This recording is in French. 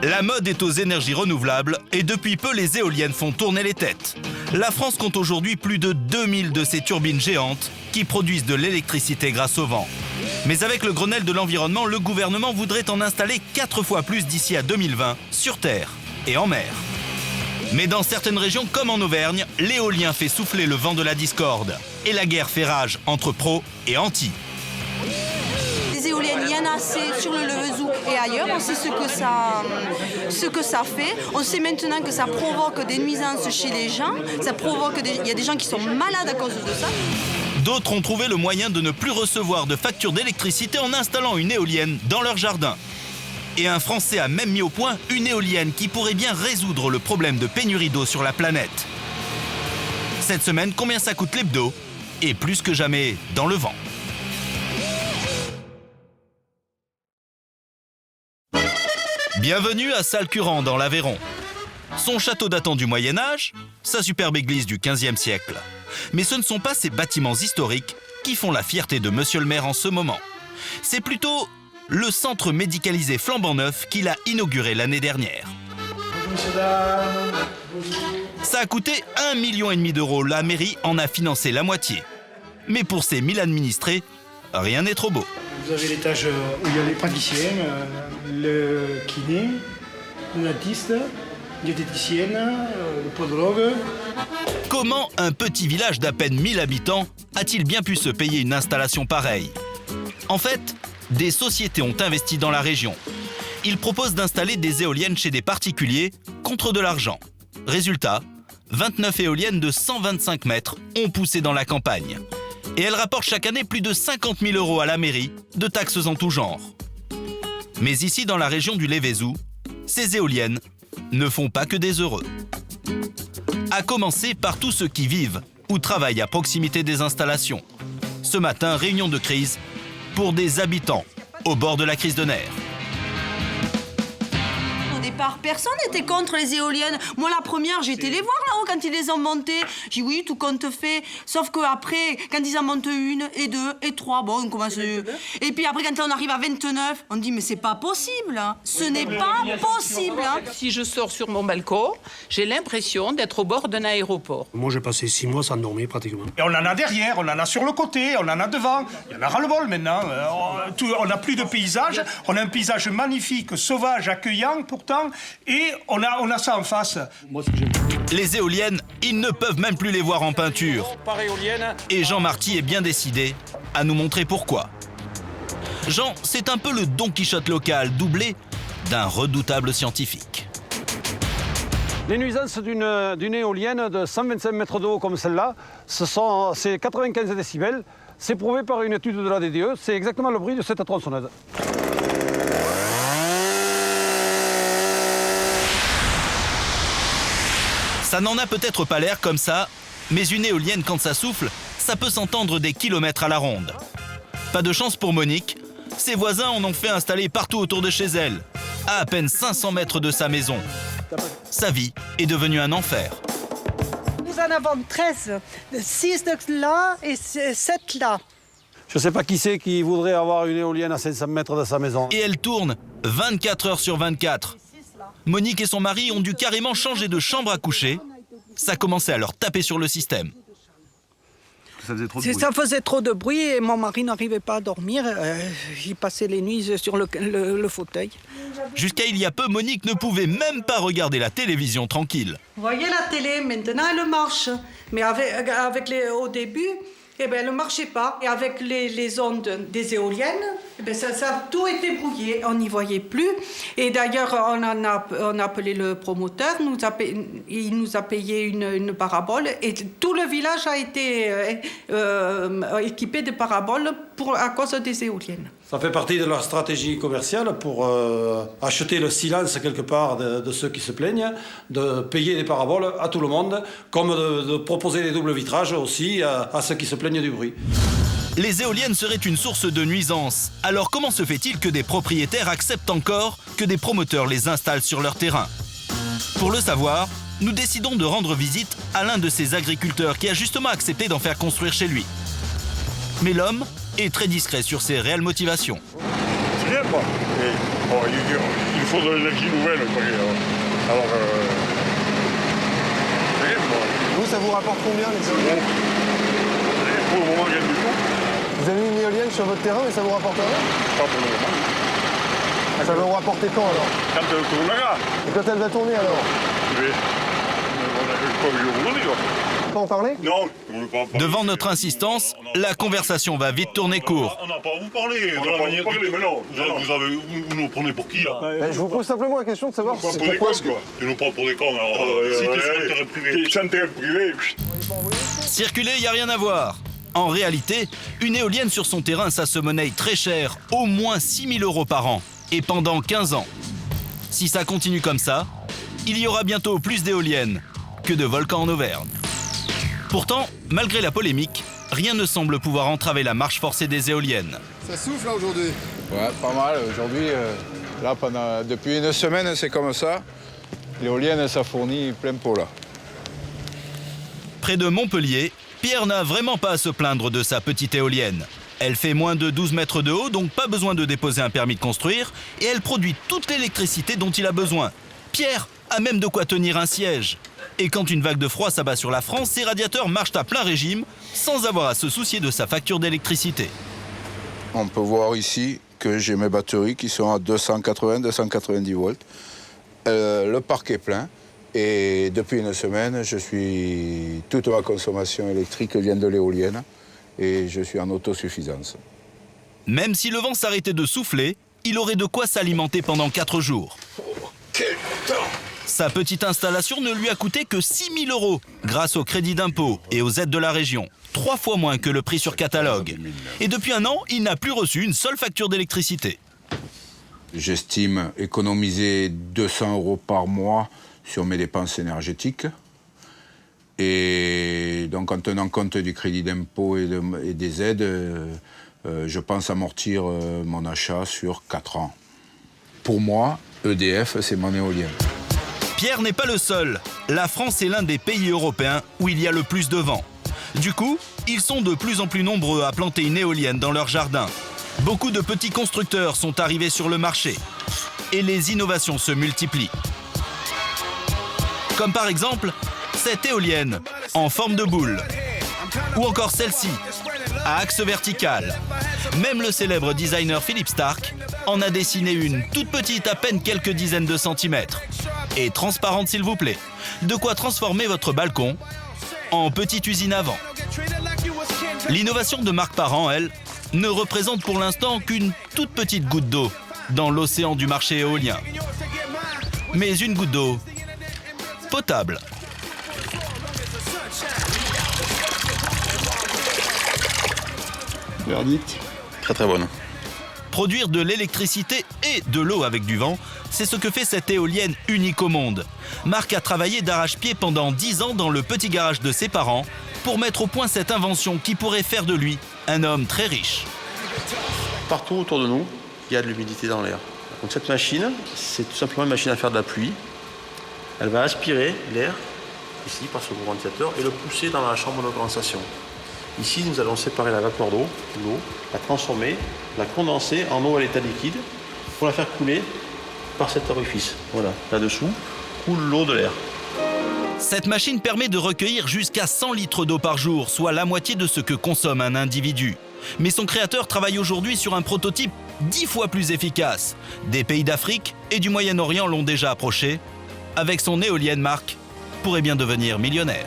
La mode est aux énergies renouvelables et depuis peu, les éoliennes font tourner les têtes. La France compte aujourd'hui plus de 2000 de ces turbines géantes qui produisent de l'électricité grâce au vent. Mais avec le Grenelle de l'environnement, le gouvernement voudrait en installer 4 fois plus d'ici à 2020 sur terre et en mer. Mais dans certaines régions comme en Auvergne, l'éolien fait souffler le vent de la discorde et la guerre fait rage entre pros et anti. Les éoliennes, il y en a assez sur le Levezou et ailleurs. On sait ce que ça fait. On sait maintenant que ça provoque des nuisances chez les gens. Il y a des gens qui sont malades à cause de ça. D'autres ont trouvé le moyen de ne plus recevoir de facture d'électricité en installant une éolienne dans leur jardin. Et un Français a même mis au point une éolienne qui pourrait bien résoudre le problème de pénurie d'eau sur la planète. Cette semaine, combien ça coûte l'hebdo? Et plus que jamais, dans le vent. Bienvenue à Salcurand dans l'Aveyron. Son château datant du Moyen-Âge, sa superbe église du XVe siècle. Mais ce ne sont pas ces bâtiments historiques qui font la fierté de Monsieur le maire en ce moment. C'est plutôt le centre médicalisé flambant neuf qu'il a inauguré l'année dernière. Bonjour, messieurs, dames. Ça a coûté 1,5 million d'euros. La mairie en a financé la moitié. Mais pour ses 1000 administrés, rien n'est trop beau. Vous avez l'étage où il y a les praticiens, le kiné, le dentiste, diététicienne, le podologue. Comment un petit village d'à peine 1000 habitants a-t-il bien pu se payer une installation pareille? En fait, des sociétés ont investi dans la région. Ils proposent d'installer des éoliennes chez des particuliers contre de l'argent. Résultat, 29 éoliennes de 125 mètres ont poussé dans la campagne. Et elles rapportent chaque année plus de 50 000 € à la mairie, de taxes en tout genre. Mais ici, dans la région du Levezou, ces éoliennes ne font pas que des heureux. À commencer par tous ceux qui vivent ou travaillent à proximité des installations. Ce matin, réunion de crise pour des habitants au bord de la crise de nerfs. Au départ, personne n'était contre les éoliennes. Moi, la première, j'ai été les voir là-haut quand ils les ont montées. J'ai dit oui, tout compte fait. Sauf qu'après, quand ils en montent une, et deux, et trois, bon, on commence... Et puis après, quand on arrive à 29, on dit mais c'est pas possible. Hein. Ce n'est pas possible. Hein. Si je sors sur mon balcon, j'ai l'impression d'être au bord d'un aéroport. Moi, j'ai passé 6 mois sans dormir, pratiquement. Et on en a derrière, on en a sur le côté, on en a devant. Il y en a ras-le-bol maintenant. On n'a plus de paysage. On a un paysage magnifique, sauvage, accueillant pourtant. Et on a ça en face. Moi, ce que j'aime. Les éoliennes, ils ne peuvent même plus les voir en peinture. Et Jean Marty est bien décidé à nous montrer pourquoi. Jean, c'est un peu le Don Quichotte local, doublé d'un redoutable scientifique. Les nuisances d'une éolienne de 125 mètres de haut comme celle-là, c'est 95 décibels. C'est prouvé par une étude de la DDE. C'est exactement le bruit de cette tronçonneuse. Ça n'en a peut-être pas l'air comme ça, mais une éolienne, quand ça souffle, ça peut s'entendre des kilomètres à la ronde. Pas de chance pour Monique, ses voisins en ont fait installer partout autour de chez elle, à peine 500 mètres de sa maison. Sa vie est devenue un enfer. Nous en avons 13, 6 de là et 7 là. Je ne sais pas qui c'est qui voudrait avoir une éolienne à 500 mètres de sa maison. Et elle tourne 24 heures sur 24. Monique et son mari ont dû carrément changer de chambre à coucher. Ça commençait à leur taper sur le système. Ça faisait trop de bruit et mon mari n'arrivait pas à dormir. Il passait les nuits sur le fauteuil. Jusqu'à il y a peu, Monique ne pouvait même pas regarder la télévision tranquille. Vous voyez la télé, maintenant elle marche. Mais au début, elle ne marchait pas. Et avec les ondes des éoliennes, ça a tout été brouillé. On n'y voyait plus. Et d'ailleurs, on a appelé le promoteur. Il nous a payé une parabole. Et tout le village a été équipé de paraboles à cause des éoliennes. Ça fait partie de leur stratégie commerciale pour acheter le silence quelque part de ceux qui se plaignent, de payer des paraboles à tout le monde, comme de proposer des doubles vitrages aussi à ceux qui se plaignent du bruit. Les éoliennes seraient une source de nuisance. Alors comment se fait-il que des propriétaires acceptent encore que des promoteurs les installent sur leur terrain? Pour le savoir, nous décidons de rendre visite à l'un de ces agriculteurs qui a justement accepté d'en faire construire chez lui. Mais l'homme est très discret sur ses réelles motivations. Il faut de l'énergie nouvelle. Alors, vous, ça vous rapporte combien les éoliennes? Pour le moment, rien du tout. Vous avez une éolienne sur votre terrain, mais ça vous rapporte rien? Pas pour le moment. Ça va vous rapporter quand alors? Quand elle tournera. Et quand elle va tourner alors? Oui. On a quelque chose à vous dire. Pas en parler? Non, on ne peut pas en parler. Devant notre insistance, la conversation va vite tourner court. On n'a pas à vous parler. On n'a pas à vous parler, mais non. Vous nous prenez pour qui, là? Je vous pose simplement la question de savoir Pour des cons, quoi. Tu nous prends pour des cons, alors. Si t'es sur intérêt privé. T'es sur intérêt privé. Circuler, y a rien à voir. En réalité, une éolienne sur son terrain, ça se monnaie très cher, au moins 6 000 € par an, et pendant 15 ans. Si ça continue comme ça, il y aura bientôt plus d'éoliennes que de volcans en Auvergne. Pourtant, malgré la polémique, rien ne semble pouvoir entraver la marche forcée des éoliennes. Ça souffle là aujourd'hui? Ouais, pas mal. Aujourd'hui, là, depuis une semaine, c'est comme ça. L'éolienne, ça fournit plein pot là. Près de Montpellier, Pierre n'a vraiment pas à se plaindre de sa petite éolienne. Elle fait moins de 12 mètres de haut, donc pas besoin de déposer un permis de construire, et elle produit toute l'électricité dont il a besoin. Pierre a même de quoi tenir un siège. Et quand une vague de froid s'abat sur la France, ses radiateurs marchent à plein régime, sans avoir à se soucier de sa facture d'électricité. On peut voir ici que j'ai mes batteries qui sont à 280-290 volts. Le parc est plein. Et depuis une semaine, toute ma consommation électrique vient de l'éolienne et je suis en autosuffisance. Même si le vent s'arrêtait de souffler, il aurait de quoi s'alimenter pendant 4 jours. Sa petite installation ne lui a coûté que 6 000 € grâce au crédit d'impôt et aux aides de la région. 3 fois moins que le prix sur catalogue. Et depuis un an, il n'a plus reçu une seule facture d'électricité. J'estime économiser 200 € par mois sur mes dépenses énergétiques. Et donc, en tenant compte du crédit d'impôt et des aides, je pense amortir mon achat sur 4 ans. Pour moi, EDF, c'est mon éolienne. Pierre n'est pas le seul. La France est l'un des pays européens où il y a le plus de vent. Du coup, ils sont de plus en plus nombreux à planter une éolienne dans leur jardin. Beaucoup de petits constructeurs sont arrivés sur le marché. Et les innovations se multiplient. Comme par exemple, cette éolienne en forme de boule. Ou encore celle-ci, à axe vertical. Même le célèbre designer Philippe Stark en a dessiné une toute petite, à peine quelques dizaines de centimètres. Et transparente s'il vous plaît. De quoi transformer votre balcon en petite usine à vent. L'innovation de Marc Parent, elle, ne représente pour l'instant qu'une toute petite goutte d'eau dans l'océan du marché éolien. Mais une goutte d'eau potable. Verdict. Très très bonne. Produire de l'électricité et de l'eau avec du vent, c'est ce que fait cette éolienne unique au monde. Marc a travaillé d'arrache-pied pendant 10 ans dans le petit garage de ses parents pour mettre au point cette invention qui pourrait faire de lui un homme très riche. Partout autour de nous, il y a de l'humidité dans l'air. Donc cette machine, c'est tout simplement une machine à faire de la pluie. Elle va aspirer l'air, ici, par ce gros ventilateur, et le pousser dans la chambre de condensation. Ici, nous allons séparer la vapeur d'eau, l'eau, la transformer, la condenser en eau à l'état liquide pour la faire couler par cet orifice. Voilà, là-dessous, coule l'eau de l'air. Cette machine permet de recueillir jusqu'à 100 litres d'eau par jour, soit la moitié de ce que consomme un individu. Mais son créateur travaille aujourd'hui sur un prototype 10 fois plus efficace. Des pays d'Afrique et du Moyen-Orient l'ont déjà approché. Avec son éolienne, Marc pourrait bien devenir millionnaire.